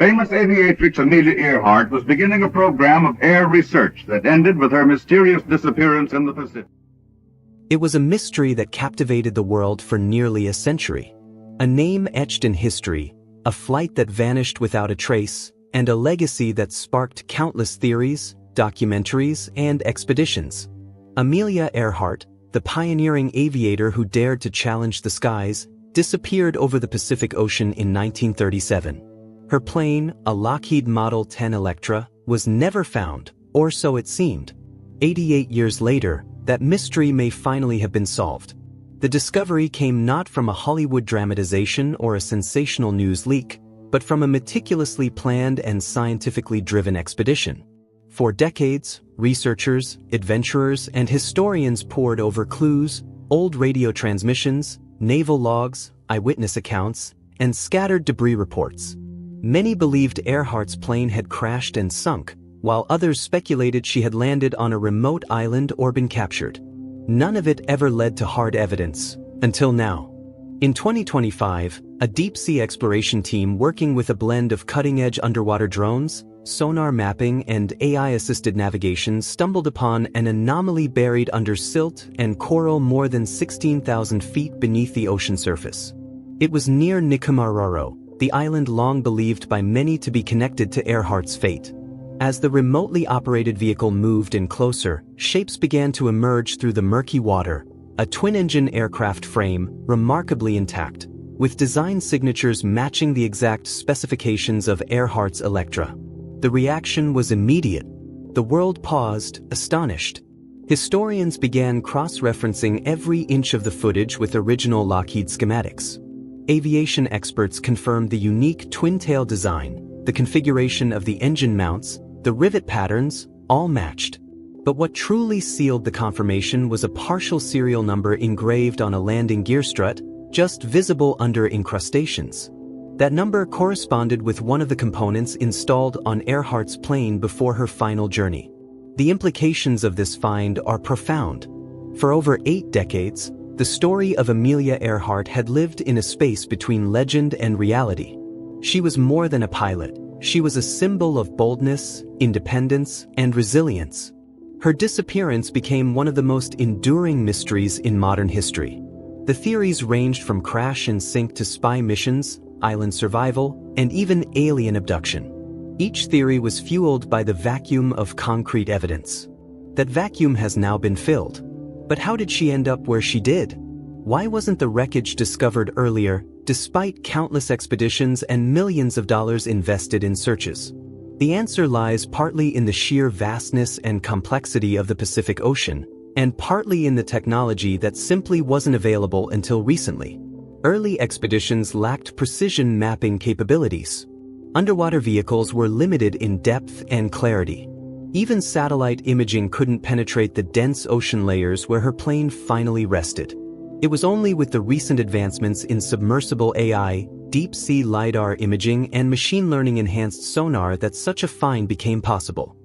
Famous aviatrix Amelia Earhart was beginning a program of air research that ended with her mysterious disappearance in the Pacific. It was a mystery that captivated the world for nearly a century. A name etched in history, a flight that vanished without a trace, and a legacy that sparked countless theories, documentaries, and expeditions. Amelia Earhart, the pioneering aviator who dared to challenge the skies, disappeared over the Pacific Ocean in 1937. Her plane, a Lockheed Model 10 Electra, was never found, or so it seemed. 88 years later, that mystery may finally have been solved. The discovery came not from a Hollywood dramatization or a sensational news leak, but from a meticulously planned and scientifically driven expedition. For decades, researchers, adventurers, and historians pored over clues, old radio transmissions, naval logs, eyewitness accounts, and scattered debris reports. Many believed Earhart's plane had crashed and sunk, while others speculated she had landed on a remote island or been captured. None of it ever led to hard evidence, until now. In 2025, a deep-sea exploration team working with a blend of cutting-edge underwater drones, sonar mapping, and AI-assisted navigation stumbled upon an anomaly buried under silt and coral more than 16,000 feet beneath the ocean surface. It was near Nikumaroro, the island long believed by many to be connected to Earhart's fate. As the remotely operated vehicle moved in closer, shapes began to emerge through the murky water, a twin-engine aircraft frame, remarkably intact, with design signatures matching the exact specifications of Earhart's Electra. The reaction was immediate. The world paused, astonished. Historians began cross-referencing every inch of the footage with original Lockheed schematics. Aviation experts confirmed the unique twin-tail design, the configuration of the engine mounts, the rivet patterns, all matched. But what truly sealed the confirmation was a partial serial number engraved on a landing gear strut, just visible under incrustations. That number corresponded with one of the components installed on Earhart's plane before her final journey. The implications of this find are profound. For over 8 decades, the story of Amelia Earhart had lived in a space between legend and reality. She was more than a pilot. She was a symbol of boldness, independence, and resilience. Her disappearance became one of the most enduring mysteries in modern history. The theories ranged from crash and sink to spy missions, island survival, and even alien abduction. Each theory was fueled by the vacuum of concrete evidence. That vacuum has now been filled. But how did she end up where she did? Why wasn't the wreckage discovered earlier, despite countless expeditions and millions of dollars invested in searches? The answer lies partly in the sheer vastness and complexity of the Pacific Ocean, and partly in the technology that simply wasn't available until recently. Early expeditions lacked precision mapping capabilities. Underwater vehicles were limited in depth and clarity. Even satellite imaging couldn't penetrate the dense ocean layers where her plane finally rested. It was only with the recent advancements in submersible AI, deep-sea LiDAR imaging, and machine learning-enhanced sonar that such a find became possible.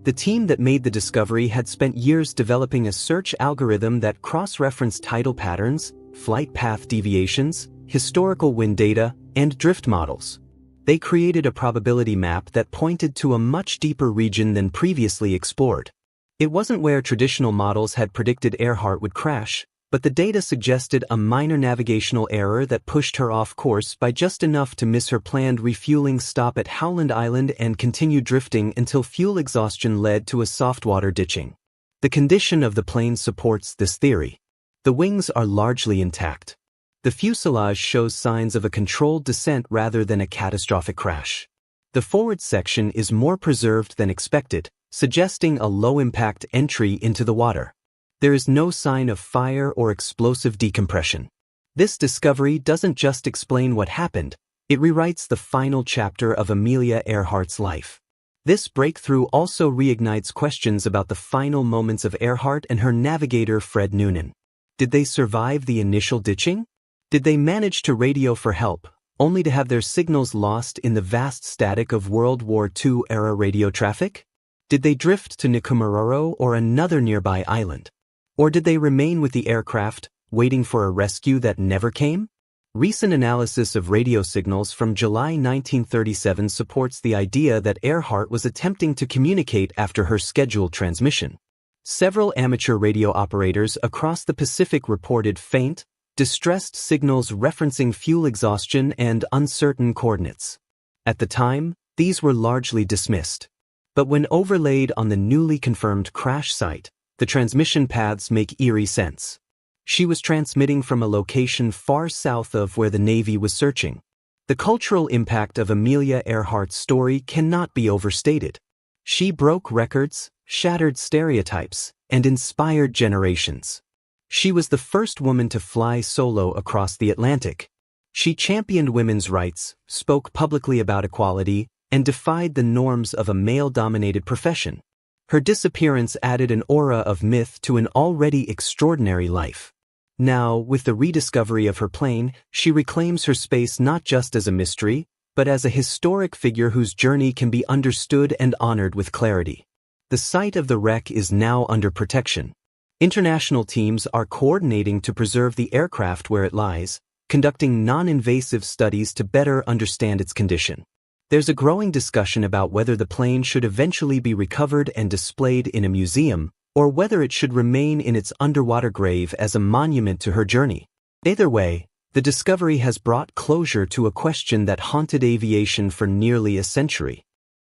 The team that made the discovery had spent years developing a search algorithm that cross-referenced tidal patterns, flight path deviations, historical wind data, and drift models. They created a probability map that pointed to a much deeper region than previously explored. It wasn't where traditional models had predicted Earhart would crash, but the data suggested a minor navigational error that pushed her off course by just enough to miss her planned refueling stop at Howland Island and continue drifting until fuel exhaustion led to a soft-water ditching. The condition of the plane supports this theory. The wings are largely intact. The fuselage shows signs of a controlled descent rather than a catastrophic crash. The forward section is more preserved than expected, suggesting a low-impact entry into the water. There is no sign of fire or explosive decompression. This discovery doesn't just explain what happened, it rewrites the final chapter of Amelia Earhart's life. This breakthrough also reignites questions about the final moments of Earhart and her navigator Fred Noonan. Did they survive the initial ditching? Did they manage to radio for help, only to have their signals lost in the vast static of World War II-era radio traffic? Did they drift to Nikumaroro or another nearby island? Or did they remain with the aircraft, waiting for a rescue that never came? Recent analysis of radio signals from July 1937 supports the idea that Earhart was attempting to communicate after her scheduled transmission. Several amateur radio operators across the Pacific reported faint, distressed signals referencing fuel exhaustion and uncertain coordinates. At the time, these were largely dismissed. But when overlaid on the newly confirmed crash site, the transmission paths make eerie sense. She was transmitting from a location far south of where the Navy was searching. The cultural impact of Amelia Earhart's story cannot be overstated. She broke records, shattered stereotypes, and inspired generations. She was the first woman to fly solo across the Atlantic. She championed women's rights, spoke publicly about equality, and defied the norms of a male-dominated profession. Her disappearance added an aura of myth to an already extraordinary life. Now, with the rediscovery of her plane, she reclaims her space not just as a mystery, but as a historic figure whose journey can be understood and honored with clarity. The site of the wreck is now under protection. International teams are coordinating to preserve the aircraft where it lies, conducting non-invasive studies to better understand its condition. There's a growing discussion about whether the plane should eventually be recovered and displayed in a museum, or whether it should remain in its underwater grave as a monument to her journey. Either way, the discovery has brought closure to a question that haunted aviation for nearly a century.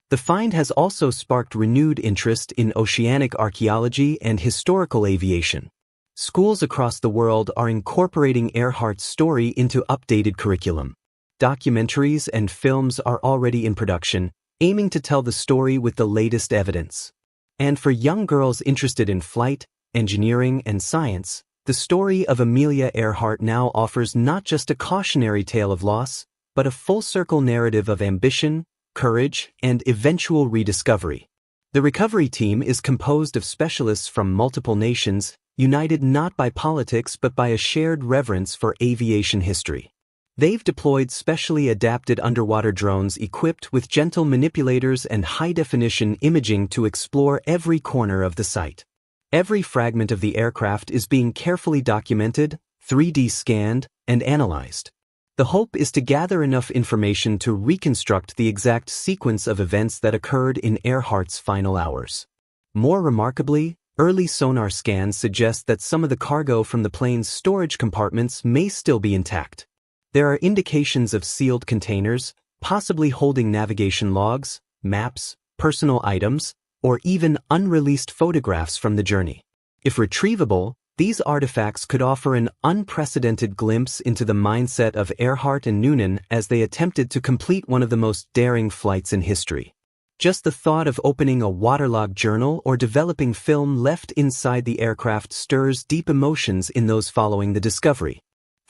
The find has also sparked renewed interest in oceanic archaeology and historical aviation. Schools across the world are incorporating Earhart's story into updated curriculum. Documentaries and films are already in production, aiming to tell the story with the latest evidence. And for young girls interested in flight, engineering, and science, the story of Amelia Earhart now offers not just a cautionary tale of loss, but a full-circle narrative of ambition, courage, and eventual rediscovery. The recovery team is composed of specialists from multiple nations, united not by politics but by a shared reverence for aviation history. They've deployed specially adapted underwater drones equipped with gentle manipulators and high-definition imaging to explore every corner of the site. Every fragment of the aircraft is being carefully documented, 3D scanned, and analyzed. The hope is to gather enough information to reconstruct the exact sequence of events that occurred in Earhart's final hours. More remarkably, early sonar scans suggest that some of the cargo from the plane's storage compartments may still be intact. There are indications of sealed containers, possibly holding navigation logs, maps, personal items, or even unreleased photographs from the journey. If retrievable, these artifacts could offer an unprecedented glimpse into the mindset of Earhart and Noonan as they attempted to complete one of the most daring flights in history. Just the thought of opening a waterlogged journal or developing film left inside the aircraft stirs deep emotions in those following the discovery.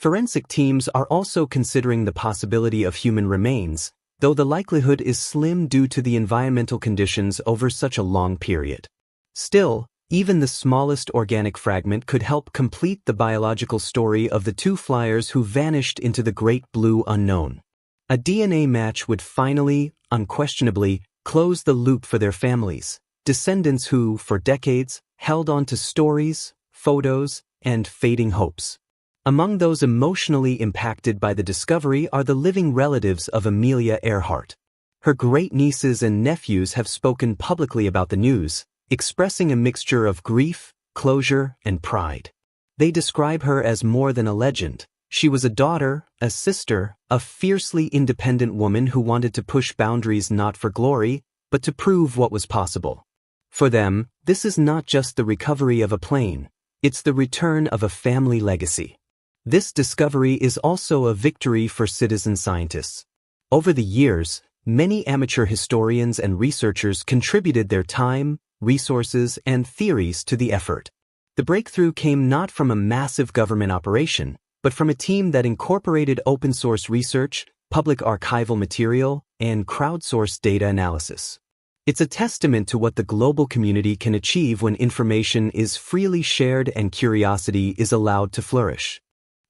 Forensic teams are also considering the possibility of human remains, though the likelihood is slim due to the environmental conditions over such a long period. Still, even the smallest organic fragment could help complete the biological story of the two flyers who vanished into the great blue unknown. A DNA match would finally, unquestionably, close the loop for their families, descendants who, for decades, held on to stories, photos, and fading hopes. Among those emotionally impacted by the discovery are the living relatives of Amelia Earhart. Her great-nieces and nephews have spoken publicly about the news, expressing a mixture of grief, closure, and pride. They describe her as more than a legend. She was a daughter, a sister, a fiercely independent woman who wanted to push boundaries not for glory, but to prove what was possible. For them, this is not just the recovery of a plane, it's the return of a family legacy. This discovery is also a victory for citizen scientists. Over the years, many amateur historians and researchers contributed their time, resources, and theories to the effort. The breakthrough came not from a massive government operation, but from a team that incorporated open-source research, public archival material, and crowdsourced data analysis. It's a testament to what the global community can achieve when information is freely shared and curiosity is allowed to flourish.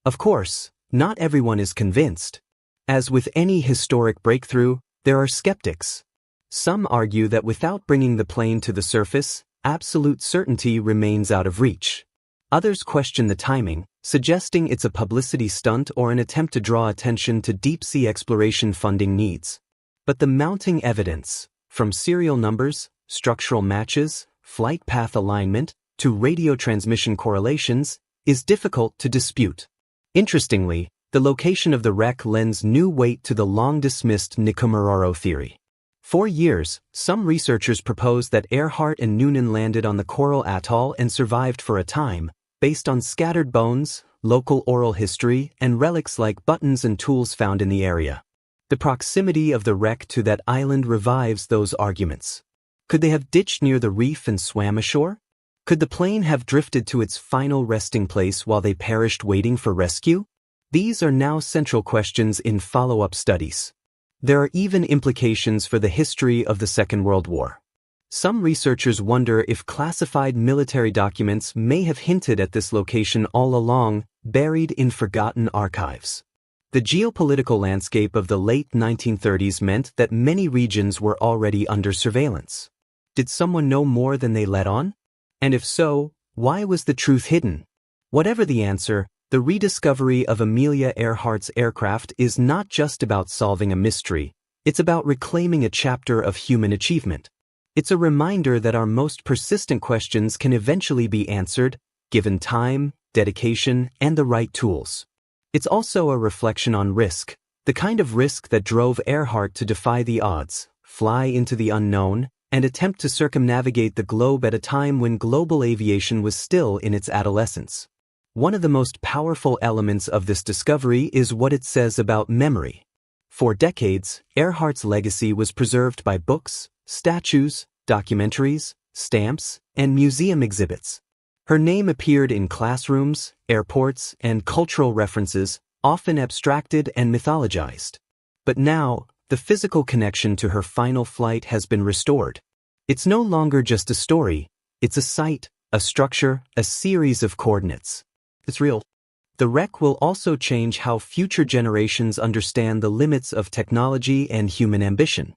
Of course, not everyone is convinced. As with any historic breakthrough, there are skeptics. Some argue that without bringing the plane to the surface, absolute certainty remains out of reach. Others question the timing, suggesting it's a publicity stunt or an attempt to draw attention to deep-sea exploration funding needs. But the mounting evidence, from serial numbers, structural matches, flight path alignment, to radio transmission correlations, is difficult to dispute. Interestingly, the location of the wreck lends new weight to the long-dismissed Nikomaroro theory. For years, some researchers proposed that Earhart and Noonan landed on the coral atoll and survived for a time, based on scattered bones, local oral history, and relics like buttons and tools found in the area. The proximity of the wreck to that island revives those arguments. Could they have ditched near the reef and swam ashore? Could the plane have drifted to its final resting place while they perished waiting for rescue? These are now central questions in follow-up studies. There are even implications for the history of the Second World War. Some researchers wonder if classified military documents may have hinted at this location all along, buried in forgotten archives. The geopolitical landscape of the late 1930s meant that many regions were already under surveillance. Did someone know more than they let on? And if so, why was the truth hidden? Whatever the answer, the rediscovery of Amelia Earhart's aircraft is not just about solving a mystery, it's about reclaiming a chapter of human achievement. It's a reminder that our most persistent questions can eventually be answered, given time, dedication, and the right tools. It's also a reflection on risk, the kind of risk that drove Earhart to defy the odds, fly into the unknown, and attempt to circumnavigate the globe at a time when global aviation was still in its adolescence. One of the most powerful elements of this discovery is what it says about memory. For decades, Earhart's legacy was preserved by books, statues, documentaries, stamps, and museum exhibits. Her name appeared in classrooms, airports, and cultural references, often abstracted and mythologized. But now, the physical connection to her final flight has been restored. It's no longer just a story, it's a site, a structure, a series of coordinates. It's real. The wreck will also change how future generations understand the limits of technology and human ambition.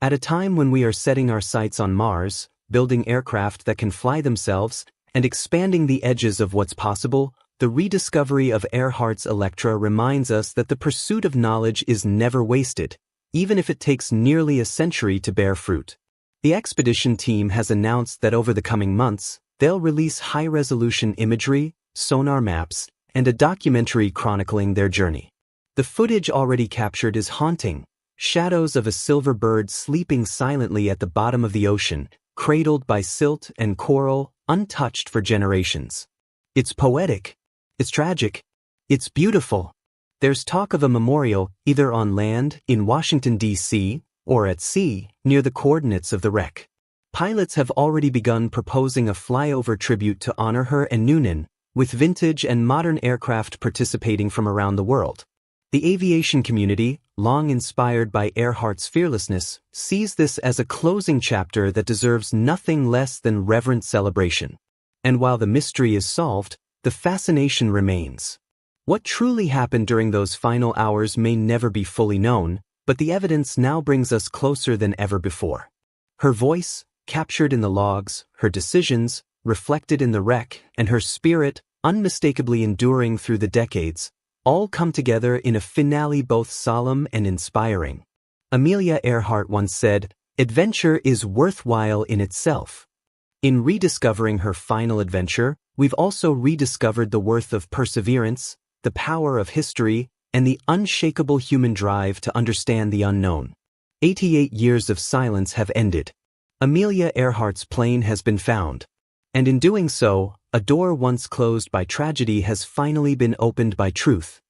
At a time when we are setting our sights on Mars, building aircraft that can fly themselves, and expanding the edges of what's possible, the rediscovery of Earhart's Electra reminds us that the pursuit of knowledge is never wasted, even if it takes nearly a century to bear fruit. The expedition team has announced that over the coming months, they'll release high-resolution imagery, sonar maps, and a documentary chronicling their journey. The footage already captured is haunting. Shadows of a silver bird sleeping silently at the bottom of the ocean, cradled by silt and coral, untouched for generations. It's poetic. It's tragic. It's beautiful. There's talk of a memorial, either on land, in Washington, D.C., or at sea, near the coordinates of the wreck. Pilots have already begun proposing a flyover tribute to honor her and Noonan, with vintage and modern aircraft participating from around the world. The aviation community, long inspired by Earhart's fearlessness, sees this as a closing chapter that deserves nothing less than reverent celebration. And while the mystery is solved, the fascination remains. What truly happened during those final hours may never be fully known, but the evidence now brings us closer than ever before. Her voice, captured in the logs, her decisions, reflected in the wreck, and her spirit, unmistakably enduring through the decades, all come together in a finale both solemn and inspiring. Amelia Earhart once said, "Adventure is worthwhile in itself." In rediscovering her final adventure, we've also rediscovered the worth of perseverance, the power of history, and the unshakable human drive to understand the unknown. 88 years of silence have ended. Amelia Earhart's plane has been found. And in doing so, a door once closed by tragedy has finally been opened by truth.